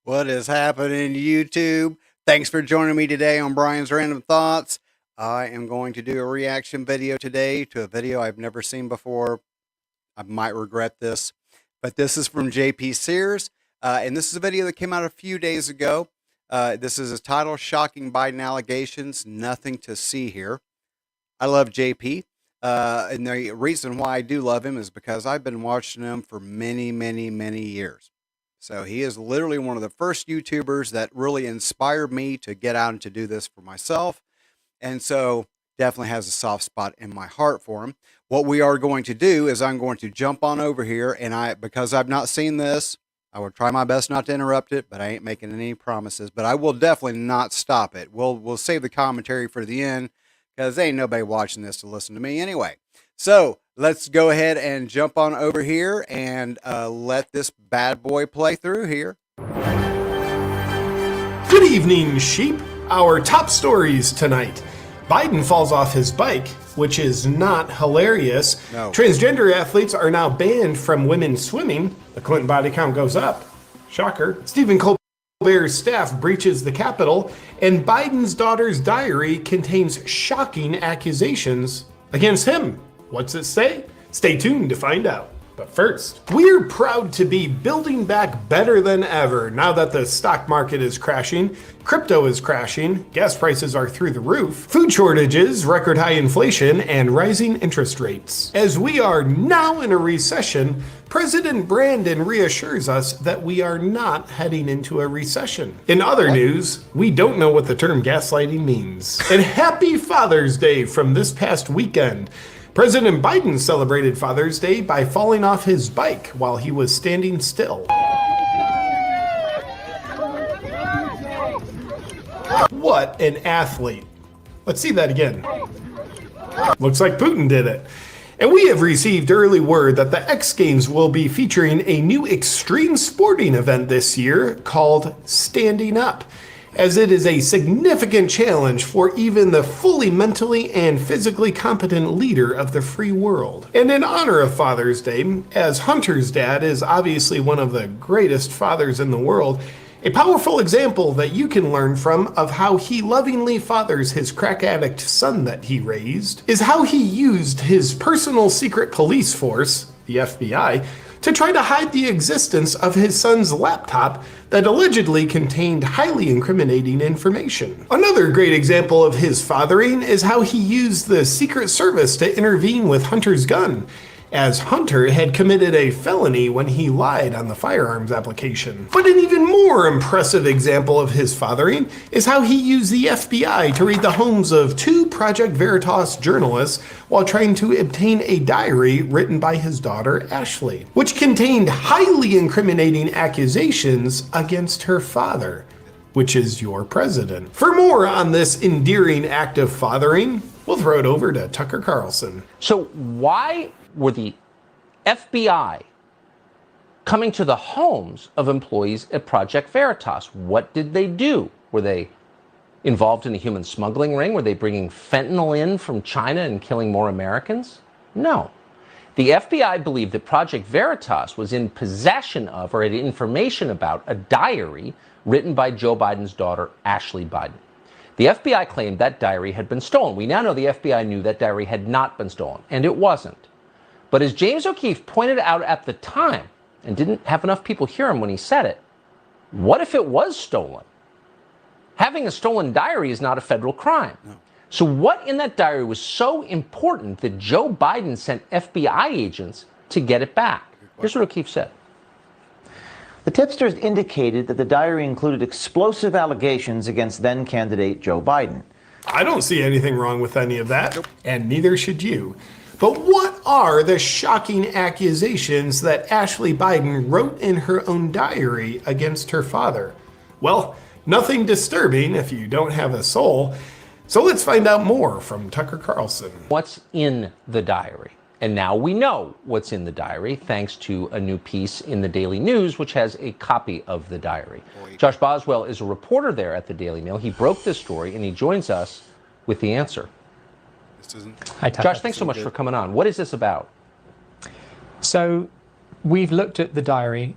What is happening, YouTube? Thanks for joining me today on Brian's Random Thoughts. I am going to do a reaction video today to a video I've never seen before. I might regret this, but this is from JP Sears, and this is a video that came out a few days ago. This is a title, Shocking Biden Allegations, Nothing to See Here. I love JP, and the reason why I do love him is because I've been watching him for many, many years. So he is literally one of the first YouTubers that really inspired me to get out and to do this for myself. And so definitely has a soft spot in my heart for him. What we are going to do is I'm going to jump on over here, and because I've not seen this, I will try my best not to interrupt it, but I ain't making any promises. But I will definitely not stop it. We'll save the commentary for the end because ain't nobody watching this to listen to me anyway. So let's go ahead and jump on over here and let this bad boy play through here. Good evening, sheep. Our top stories tonight. Biden falls off his bike, which is not hilarious. No. Transgender athletes are now banned from women's swimming. The Clinton body count goes up. Shocker. Stephen Colbert's staff breaches the Capitol, and Biden's daughter's diary contains shocking accusations against him. What's it say? Stay tuned to find out. But first, we're proud to be building back better than ever now that the stock market is crashing, crypto is crashing, gas prices are through the roof, food shortages, record high inflation, and rising interest rates. As we are now in a recession, President Brandon reassures us that we are not heading into a recession. In other news, we don't know what the term gaslighting means. And happy Father's Day from this past weekend. President Biden celebrated Father's Day by falling off his bike while he was standing still. What an athlete. Let's see that again. Looks like Putin did it. And we have received early word that the X Games will be featuring a new extreme sporting event this year called Standing Up, as it is a significant challenge for even the fully mentally and physically competent leader of the free world. And in honor of Father's Day, as Hunter's dad is obviously one of the greatest fathers in the world, a powerful example that you can learn from of how he lovingly fathers his crack addict son that he raised is how he used his personal secret police force, the FBI, to try to hide the existence of his son's laptop that allegedly contained highly incriminating information. Another great example of his fathering is how he used the Secret Service to intervene with Hunter's gun, as Hunter had committed a felony when he lied on the firearms application. But an even more impressive example of his fathering is how he used the FBI to raid the homes of two Project Veritas journalists while trying to obtain a diary written by his daughter Ashley, which contained highly incriminating accusations against her father, which is your president. For more on this endearing act of fathering, we'll throw it over to Tucker Carlson. So why were the FBI coming to the homes of employees at Project Veritas? What did they do? Were they involved in a human smuggling ring? Were they bringing fentanyl in from China and killing more Americans? No. The FBI believed that Project Veritas was in possession of or had information about a diary written by Joe Biden's daughter, Ashley Biden. The FBI claimed that diary had been stolen. We now know the FBI knew that diary had not been stolen, and it wasn't. But as James O'Keefe pointed out at the time, and didn't have enough people hear him when he said it, what if it was stolen? Having a stolen diary is not a federal crime. No. So what in that diary was so important that Joe Biden sent FBI agents to get it back? Here's what O'Keefe said. The tipsters indicated that the diary included explosive allegations against then-candidate Joe Biden. I don't see anything wrong with any of that, and neither should you. But what are the shocking accusations that Ashley Biden wrote in her own diary against her father? Well, nothing disturbing if you don't have a soul. So let's find out more from Tucker Carlson. What's in the diary? And now we know what's in the diary, thanks to a new piece in the Daily News, which has a copy of the diary. Josh Boswell is a reporter there at the Daily Mail. He broke this story, and he joins us with the answer. Hi, Tucker. Josh, thanks so much for coming on. What is this about? So we've looked at the diary.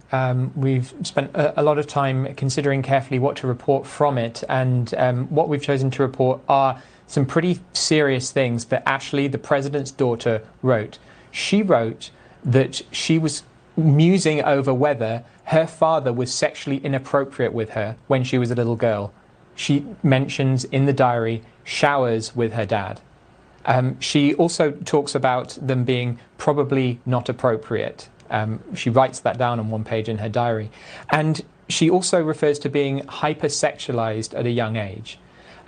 We've spent a lot of time considering carefully what to report from it, and what we've chosen to report are some pretty serious things that Ashley, the president's daughter, wrote. She wrote that she was musing over whether her father was sexually inappropriate with her when she was a little girl. She mentions in the diary showers with her dad. She also talks about them being probably not appropriate. She writes that down on one page in her diary. And she also refers to being hypersexualized at a young age.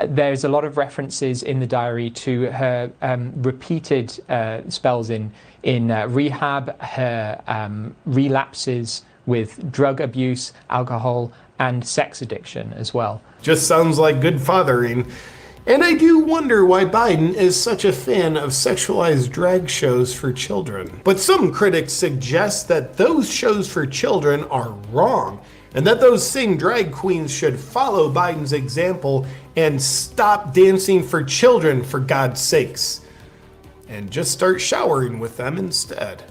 There's a lot of references in the diary to her repeated spells in rehab, her relapses with drug abuse, alcohol, and sex addiction as well. Just sounds like good fathering. And I do wonder why Biden is such a fan of sexualized drag shows for children. But some critics suggest that those shows for children are wrong, and that those same drag queens should follow Biden's example and stop dancing for children, for God's sakes, and just start showering with them instead.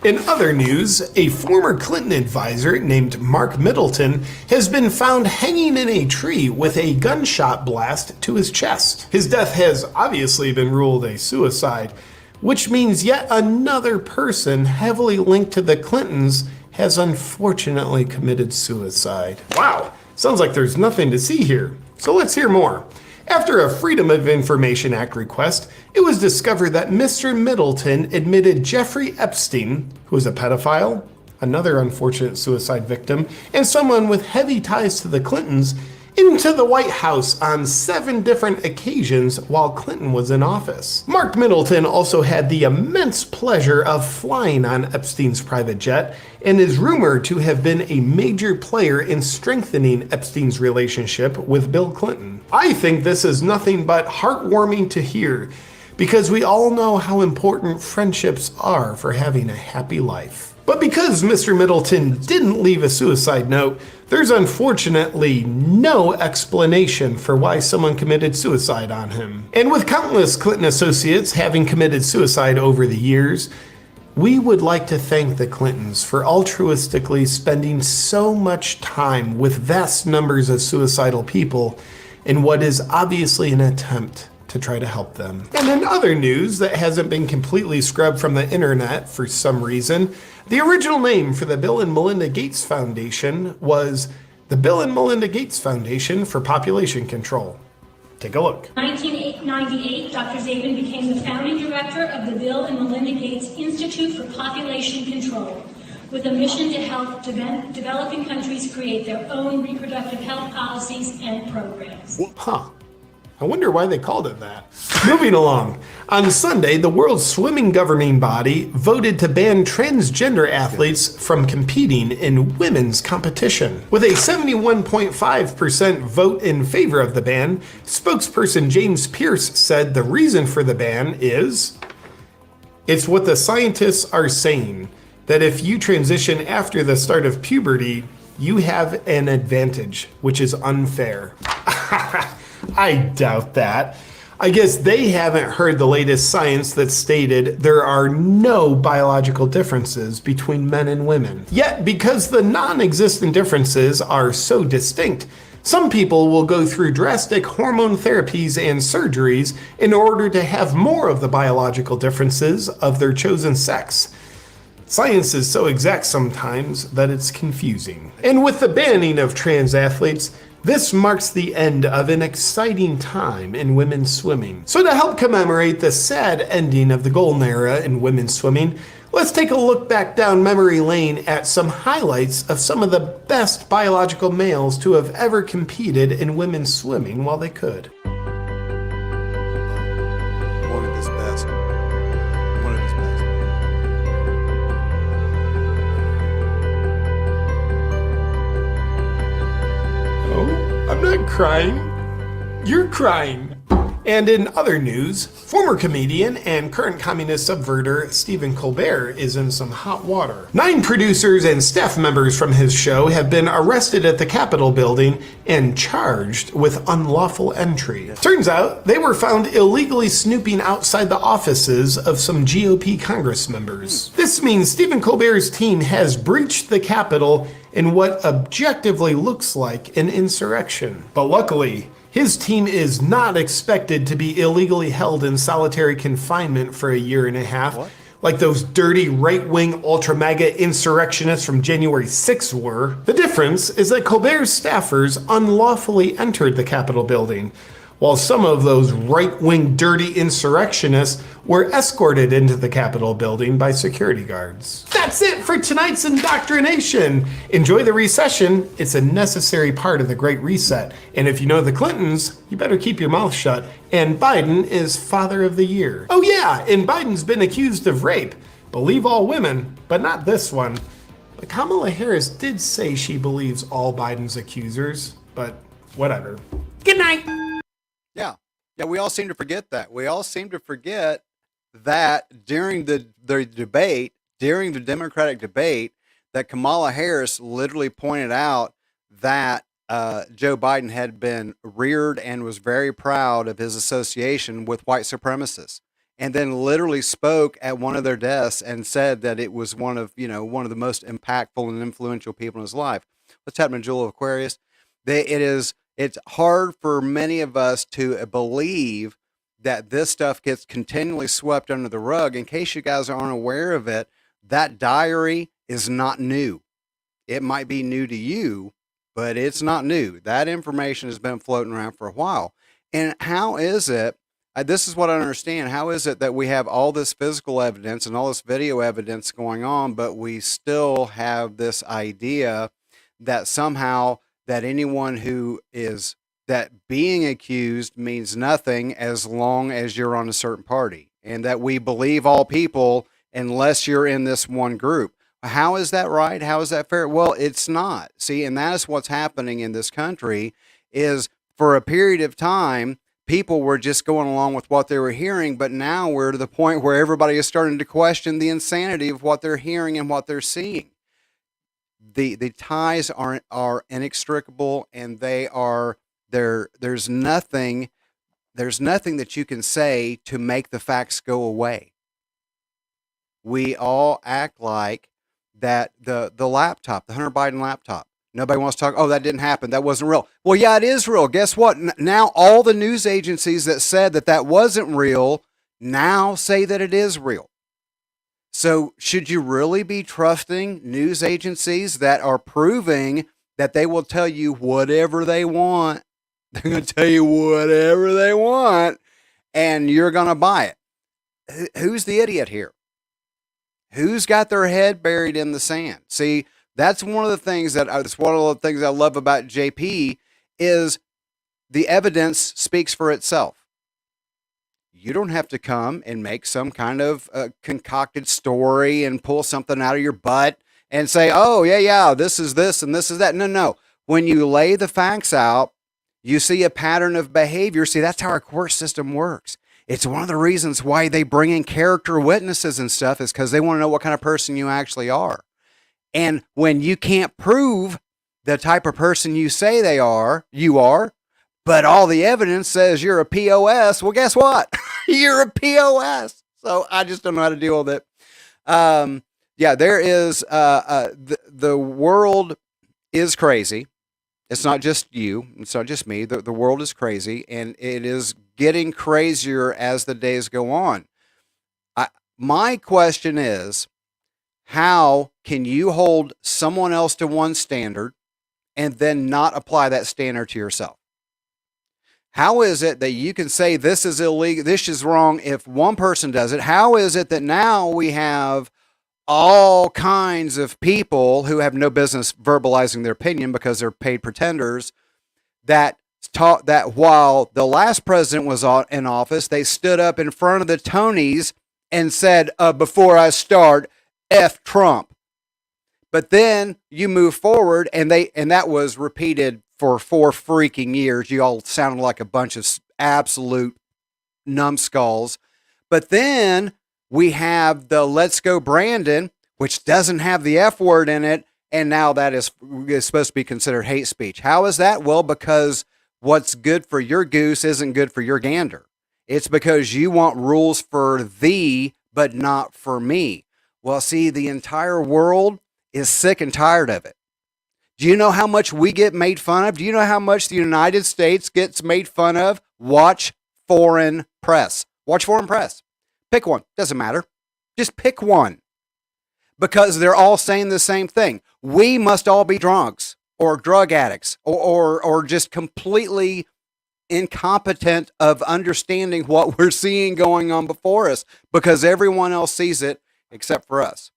In other news, a former Clinton advisor named Mark Middleton has been found hanging in a tree with a gunshot blast to his chest. His death has obviously been ruled a suicide, which means yet another person heavily linked to the Clintons has unfortunately committed suicide. Wow, sounds like there's nothing to see here. So let's hear more. After a Freedom of Information Act request, it was discovered that Mr. Middleton admitted Jeffrey Epstein, who is a pedophile, another unfortunate suicide victim, and someone with heavy ties to the Clintons, into the White House on 7 different occasions while Clinton was in office. Mark Middleton also had the immense pleasure of flying on Epstein's private jet and is rumored to have been a major player in strengthening Epstein's relationship with Bill Clinton. I think this is nothing but heartwarming to hear, because we all know how important friendships are for having a happy life. But because Mr. Middleton didn't leave a suicide note, there's unfortunately no explanation for why someone committed suicide on him. And with countless Clinton associates having committed suicide over the years, we would like to thank the Clintons for altruistically spending so much time with vast numbers of suicidal people in what is obviously an attempt to try to help them. And in other news that hasn't been completely scrubbed from the internet for some reason, the original name for the Bill and Melinda Gates Foundation was the Bill and Melinda Gates Foundation for Population Control. Take a look. In 1998, Dr. Zabin became the founding director of the Bill and Melinda Gates Institute for Population Control, with a mission to help developing countries create their own reproductive health policies and programs. Huh. I wonder why they called it that. Moving along. On Sunday, the world's swimming governing body voted to ban transgender athletes from competing in women's competition. With a 71.5% vote in favor of the ban, spokesperson James Pierce said the reason for the ban is, it's what the scientists are saying, that if you transition after the start of puberty, you have an advantage, which is unfair. I doubt that. I guess they haven't heard the latest science that stated there are no biological differences between men and women. Yet, because the non-existent differences are so distinct, some people will go through drastic hormone therapies and surgeries in order to have more of the biological differences of their chosen sex. Science is so exact sometimes that it's confusing. And with the banning of trans athletes, this marks the end of an exciting time in women's swimming. So to help commemorate the sad ending of the golden era in women's swimming, let's take a look back down memory lane at some highlights of some of the best biological males to have ever competed in women's swimming while they could. One of his best. One of his best. Oh, I'm not crying. You're crying. And in other news, former comedian and current communist subverter Stephen Colbert is in some hot water. 9 producers and staff members from his show have been arrested at the Capitol building and charged with unlawful entry. Turns out they were found illegally snooping outside the offices of some GOP Congress members. This means Stephen Colbert's team has breached the Capitol in what objectively looks like an insurrection. But luckily, his team is not expected to be illegally held in solitary confinement for a year and a half, like those dirty right-wing ultra-MAGA insurrectionists from January 6th were. The difference is that Colbert's staffers unlawfully entered the Capitol building, while some of those right-wing dirty insurrectionists were escorted into the Capitol building by security guards. That's it for tonight's indoctrination. Enjoy the recession. It's a necessary part of the Great Reset. And if you know the Clintons, you better keep your mouth shut. And Biden is Father of the Year. Oh yeah, and Biden's been accused of rape. Believe all women, but not this one. But Kamala Harris did say she believes all Biden's accusers, but whatever. Good night. Yeah. Yeah, we all seem to forget that. We all seem to forget that during the debate, during the Democratic debate, that Kamala Harris literally pointed out that Joe Biden had been reared and was very proud of his association with white supremacists, and then literally spoke at one of their desks and said that it was one of the most impactful and influential people in his life. What's happening, Jewel of Aquarius? It's hard for many of us to believe that this stuff gets continually swept under the rug. In case you guys aren't aware of it, that diary is not new. It might be new to you, but it's not new. That information has been floating around for a while. And how is it, this is what I understand, how is it that we have all this physical evidence and all this video evidence going on, but we still have this idea that somehow that anyone who is that being accused means nothing as long as you're on a certain party, and that we believe all people unless you're in this one group. How is that right? How is that fair? Well, it's not. See, and that is what's happening in this country is for a period of time, people were just going along with what they were hearing, but now we're to the point where everybody is starting to question the insanity of what they're hearing and what they're seeing. The ties are inextricable, and there's nothing that you can say to make the facts go away. We all act like that the laptop, the Hunter Biden laptop, nobody wants to talk, oh, that didn't happen, that wasn't real. Well, yeah, it is real. Guess what? Now all the news agencies that said that wasn't real now say that it is real. So should you really be trusting news agencies that are proving that they will tell you whatever they want? They're going to tell you whatever they want, and you're going to buy it. Who's the idiot here? Who's got their head buried in the sand? See, that's one of the things that I love about JP is the evidence speaks for itself. You don't have to come and make some kind of concocted story and pull something out of your butt and say, oh, yeah, this is this and this is that. No. When you lay the facts out, you see a pattern of behavior. See, that's how our court system works. It's one of the reasons why they bring in character witnesses and stuff is because they want to know what kind of person you actually are. And when you can't prove the type of person you say you are, but all the evidence says you're a POS, well, guess what? You're a POS. So I just don't know how to deal with it. There is, the world is crazy. It's not just you. It's not just me. The world is crazy, and it is getting crazier as the days go on. My question is, how can you hold someone else to one standard and then not apply that standard to yourself? How is it that you can say this is illegal, this is wrong if one person does it? How is it that now we have all kinds of people who have no business verbalizing their opinion because they're paid pretenders that taught that while the last president was in office, they stood up in front of the Tonys and said, before I start, F Trump. But then you move forward and that was repeated for 4 freaking years. You all sounded like a bunch of absolute numbskulls. But then we have the Let's Go Brandon, which doesn't have the F word in it, and now that is supposed to be considered hate speech. How is that? Well, because what's good for your goose isn't good for your gander. It's because you want rules for thee, but not for me. Well, see, the entire world is sick and tired of it. Do you know how much we get made fun of? Do you know how much the United States gets made fun of? Watch foreign press. Watch foreign press. Pick one. Doesn't matter. Just pick one. Because they're all saying the same thing. We must all be drunks or drug addicts or just completely incompetent of understanding what we're seeing going on before us because everyone else sees it except for us.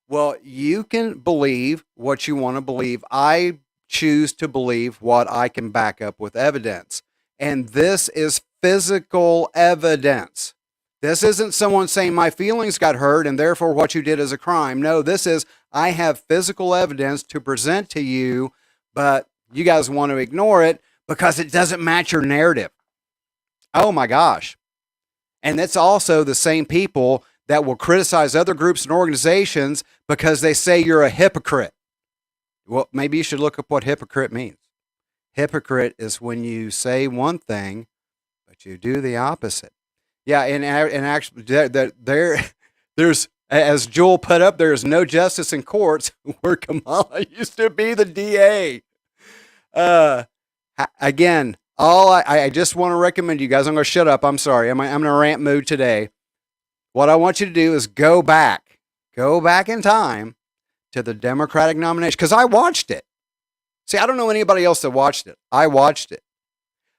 Well, you can believe what you want to believe. I choose to believe what I can back up with evidence. And this is physical evidence. This isn't someone saying my feelings got hurt and therefore what you did is a crime. No, this is I have physical evidence to present to you, but you guys want to ignore it because it doesn't match your narrative. Oh my gosh. And that's also the same people that will criticize other groups and organizations because they say you're a hypocrite. Well, maybe you should look up what hypocrite means. Hypocrite is when you say one thing, but you do the opposite. Yeah, and actually, there's, as Joel put up, there is no justice in courts where Kamala used to be the DA. Again, I just want to recommend you guys. I'm going to shut up. I'm sorry. I'm in a rant mood today. What I want you to do is go back in time to the Democratic nomination because I watched it. See, I don't know anybody else that watched it. I watched it.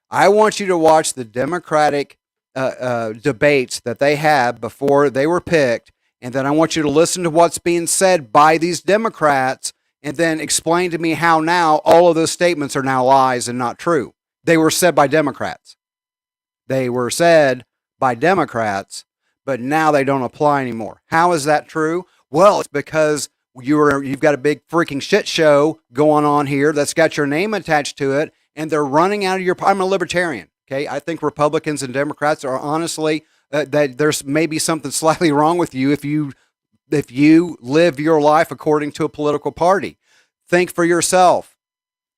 I want you to watch the Democratic debates that they had before they were picked, and then I want you to listen to what's being said by these Democrats, and then explain to me how now all of those statements are now lies and not true. They were said by Democrats. They were said by Democrats, but now they don't apply anymore. How is that true? Well, it's because you've got a big freaking shit show going on here that's got your name attached to it, and they're running out of your. I'm a libertarian. Okay, I think Republicans and Democrats are honestly that there's maybe something slightly wrong with you if you live your life according to a political party. Think for yourself.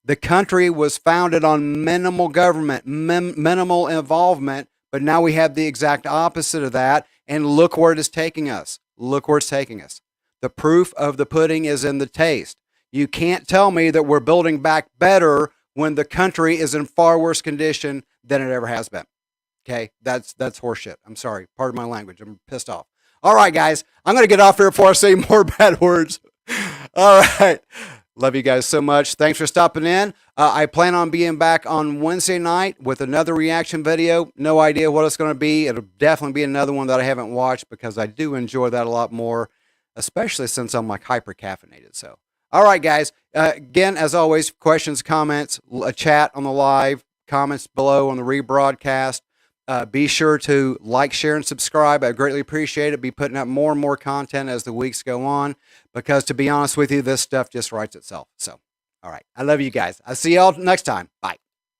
The country was founded on minimal government, minimal involvement, but now we have the exact opposite of that, and look where it is taking us. Look where it's taking us. The proof of the pudding is in the taste. You can't tell me that we're building back better when the country is in far worse condition than it ever has been. Okay, that's horseshit. I'm sorry. Pardon my language. I'm pissed off. All right, guys. I'm going to get off here before I say more bad words. All right. Love you guys so much. Thanks for stopping in. I plan on being back on Wednesday night with another reaction video. No idea what it's going to be. It'll definitely be another one that I haven't watched because I do enjoy that a lot more, especially since I'm like hyper caffeinated. So, all right, guys. Again, as always, questions, comments, a chat on the live, comments below on the rebroadcast. Be sure to like, share, and subscribe. I greatly appreciate it. Be putting up more and more content as the weeks go on because, to be honest with you, this stuff just writes itself. So, all right. I love you guys. I'll see y'all next time. Bye.